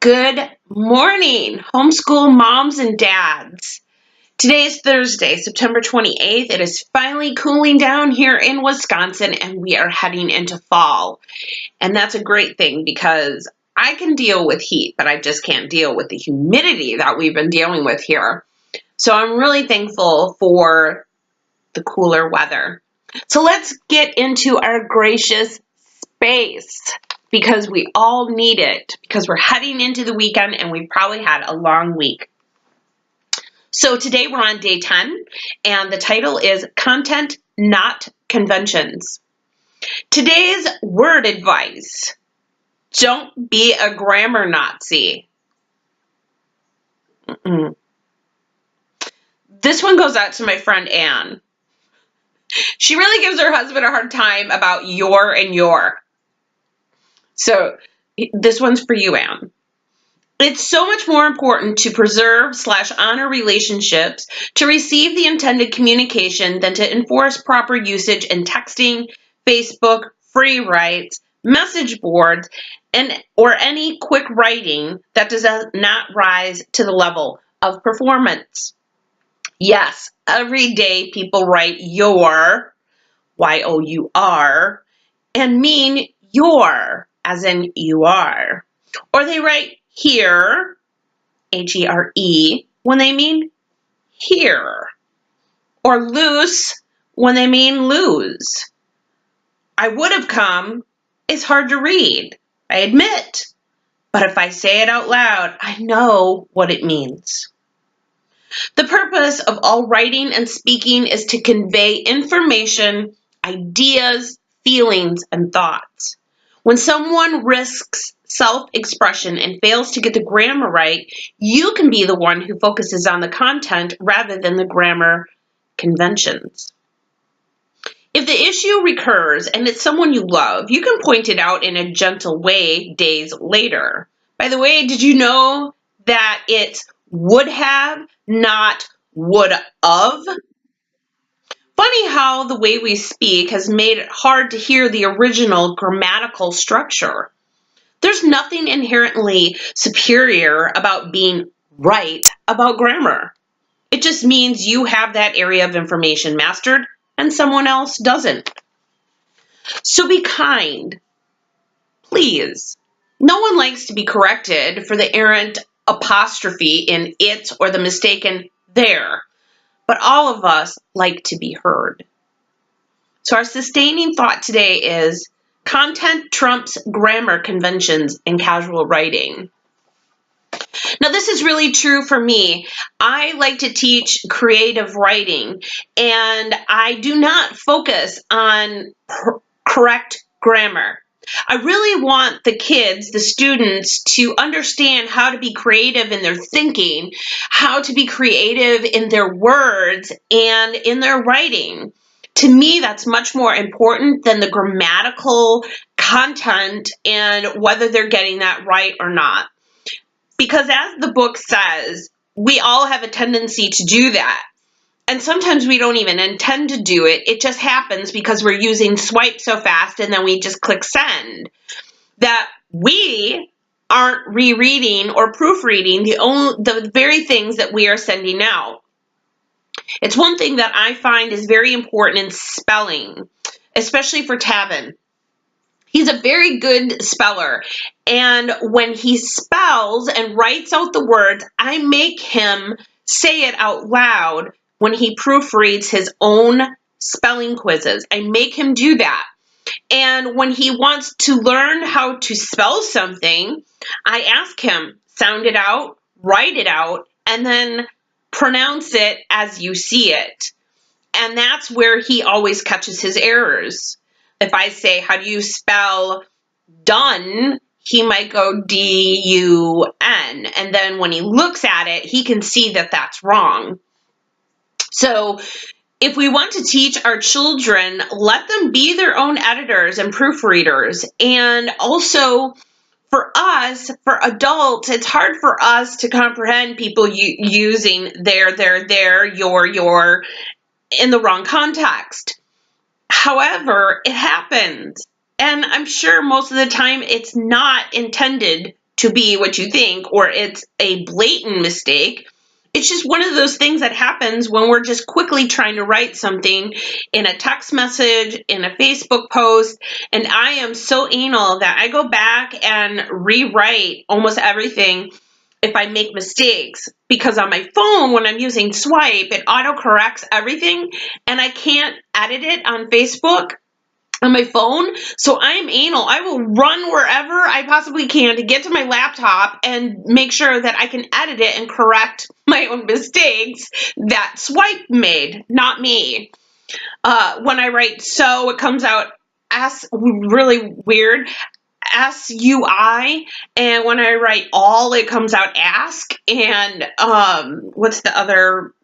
Good morning, homeschool moms and dads. Today is Thursday, September 28th. It is finally cooling down here in Wisconsin and we are heading into fall. And that's a great thing because I can deal with heat, but I just can't deal with the humidity that we've been dealing with here. So I'm really thankful for the cooler weather. So let's get into our gracious space, because we all need it, because we're heading into the weekend and we've probably had a long week. So today we're on day 10 and the title is Content, Not Conventions. Today's word advice: don't be a grammar Nazi. This one goes out to my friend Anne. She really gives her husband a hard time about your and your. So this one's for you, Anne. It's so much more important to preserve/honor relationships, to receive the intended communication, than to enforce proper usage in texting, Facebook, free writes, message boards, or any quick writing that does not rise to the level of performance. Yes, every day people write your, Y-O-U-R, and mean your, as in you are. Or they write here, H-E-R-E, when they mean here. Or loose when they mean lose. I would have come is hard to read, I admit. But if I say it out loud, I know what it means. The purpose of all writing and speaking is to convey information, ideas, feelings, and thoughts. When someone risks self-expression and fails to get the grammar right, you can be the one who focuses on the content rather than the grammar conventions. If the issue recurs and it's someone you love, you can point it out in a gentle way days later. By the way, did you know that it's would have, not would of? Funny how the way we speak has made it hard to hear the original grammatical structure. There's nothing inherently superior about being right about grammar. It just means you have that area of information mastered and someone else doesn't. So be kind, please. No one likes to be corrected for the errant apostrophe in it or the mistaken there, but all of us like to be heard. So our sustaining thought today is content trumps grammar conventions in casual writing. Now, this is really true for me. I like to teach creative writing, and I do not focus on correct grammar. I really want the kids, the students, to understand how to be creative in their thinking, how to be creative in their words and in their writing. To me, that's much more important than the grammatical content and whether they're getting that right or not. Because as the book says, we all have a tendency to do that. And sometimes we don't even intend to do it. It just happens because we're using swipe so fast and then we just click send. That we aren't rereading or proofreading the very things that we are sending out. It's one thing that I find is very important in spelling, especially for Tavin. He's a very good speller, and when he spells and writes out the words, I make him say it out loud when he proofreads his own spelling quizzes. I make him do that. And when he wants to learn how to spell something, I ask him, sound it out, write it out, and then pronounce it as you see it. And that's where he always catches his errors. If I say, how do you spell done? He might go D-U-N. And then when he looks at it, he can see that that's wrong. So if we want to teach our children, let them be their own editors and proofreaders. And also for us, for adults, it's hard for us to comprehend people using their, your in the wrong context. However, it happens. And I'm sure most of the time it's not intended to be what you think, or it's a blatant mistake. It's just one of those things that happens when we're just quickly trying to write something in a text message, in a Facebook post. And I am so anal that I go back and rewrite almost everything if I make mistakes, because on my phone, when I'm using swipe, it autocorrects everything and I can't edit it on Facebook on my phone. So I'm anal. I will run wherever I possibly can to get to my laptop and make sure that I can edit it and correct my own mistakes that swipe made, not me. When I write so, it comes out really weird. SUI, and when I write all, it comes out ask. And what's the other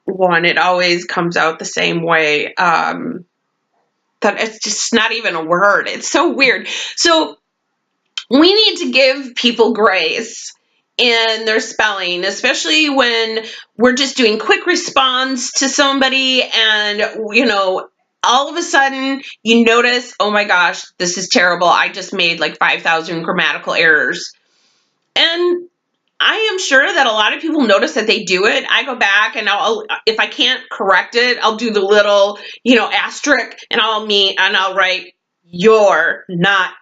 one? It always comes out the same way. That it's just not even a word. It's so weird. So we need to give people grace in their spelling, especially when we're just doing quick response to somebody and, all of a sudden you notice, oh my gosh, this is terrible. I just made like 5,000 grammatical errors. And I am sure that a lot of people notice that they do it. I go back and if I can't correct it, I'll do the little, asterisk, and I'll write your, not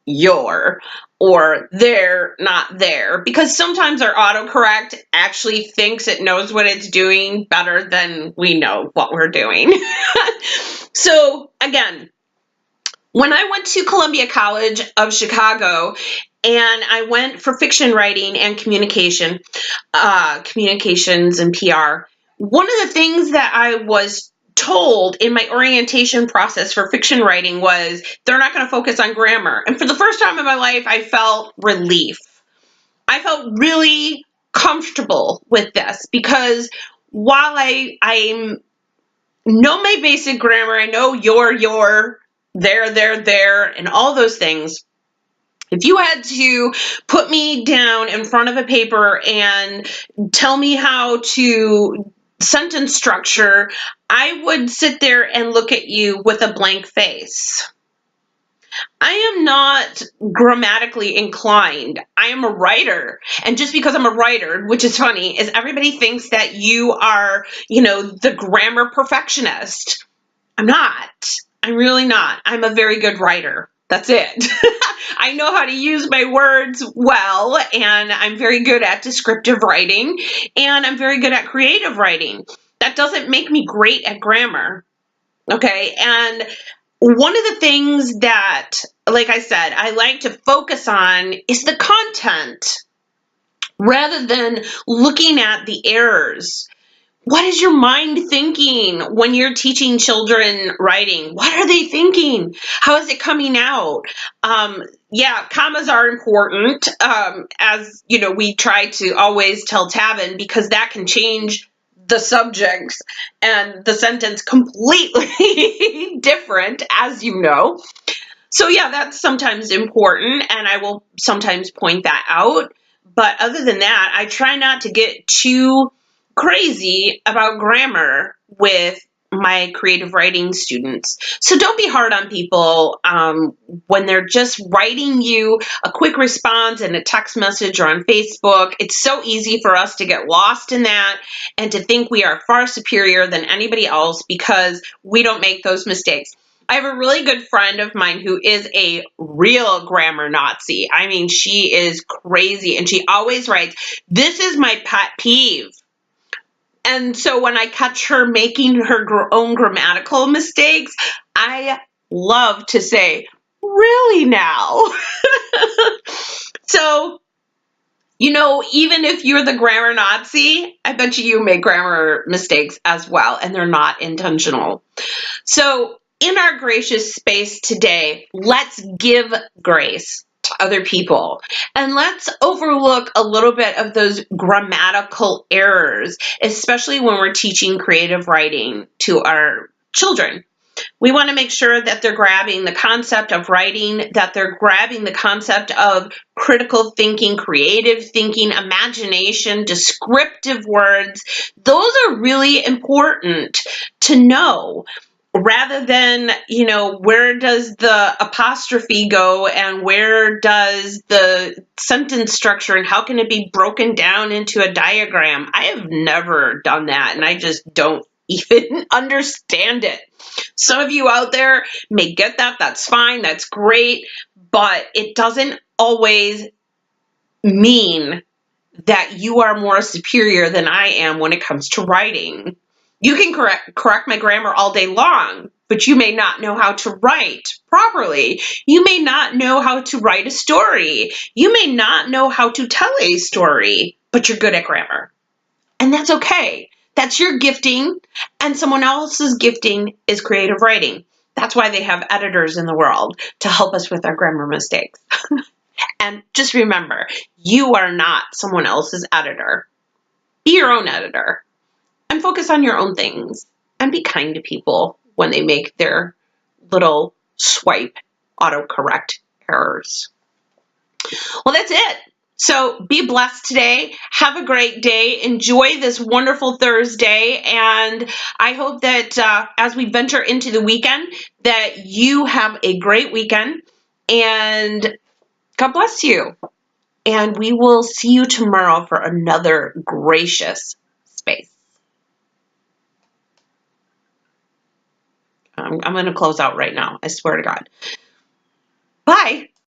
your, or there, not there, because sometimes our autocorrect actually thinks it knows what it's doing better than we know what we're doing. So again, when I went to Columbia College of Chicago and I went for fiction writing and communications and PR, one of the things that I was told in my orientation process for fiction writing was they're not going to focus on grammar. And for the first time in my life, I felt relief. I felt really comfortable with this because while I know my basic grammar, I know your, there, and all those things. If you had to put me down in front of a paper and tell me how to sentence structure, I would sit there and look at you with a blank face. I am not grammatically inclined. I am a writer. And just because I'm a writer, which is funny, is everybody thinks that you are, the grammar perfectionist. I'm not. I'm really not. I'm a very good writer. That's it. I know how to use my words well, and I'm very good at descriptive writing, and I'm very good at creative writing. That doesn't make me great at grammar. Okay, and one of the things that, like I said, I like to focus on is the content rather than looking at the errors. What is your mind thinking when you're teaching children writing? What are they thinking? How is it coming out? Commas are important, as we try to always tell Tavin, because that can change the subjects and the sentence completely different, as you know. So yeah, that's sometimes important, and I will sometimes point that out. But other than that, I try not to get too crazy about grammar with my creative writing students. So don't be hard on people when they're just writing you a quick response in a text message or on Facebook. It's so easy for us to get lost in that and to think we are far superior than anybody else because we don't make those mistakes. I have a really good friend of mine who is a real grammar Nazi. I mean, she is crazy, and she always writes, "This is my pet peeve." And so when I catch her making her own grammatical mistakes, I love to say, "Really now?" So, even if you're the grammar Nazi, I bet you make grammar mistakes as well, and they're not intentional. So, in our gracious space today, let's give grace to other people. And let's overlook a little bit of those grammatical errors, especially when we're teaching creative writing to our children. We want to make sure that they're grabbing the concept of writing, that they're grabbing the concept of critical thinking, creative thinking, imagination, descriptive words. Those are really important to know rather than, where does the apostrophe go and where does the sentence structure and how can it be broken down into a diagram? I have never done that, and I just don't even understand it. Some of you out there may get that. That's fine. That's great. But it doesn't always mean that you are more superior than I am when it comes to writing. You can correct my grammar all day long, but you may not know how to write properly. You may not know how to write a story. You may not know how to tell a story, but you're good at grammar. And that's okay. That's your gifting, and someone else's gifting is creative writing. That's why they have editors in the world, to help us with our grammar mistakes. And just remember, you are not someone else's editor. Be your own editor and focus on your own things and be kind to people when they make their little swipe autocorrect errors. Well, that's it. So be blessed today. Have a great day. Enjoy this wonderful Thursday. And I hope that as we venture into the weekend, that you have a great weekend. And God bless you. And we will see you tomorrow for another gracious space. I'm going to close out right now. I swear to God. Bye.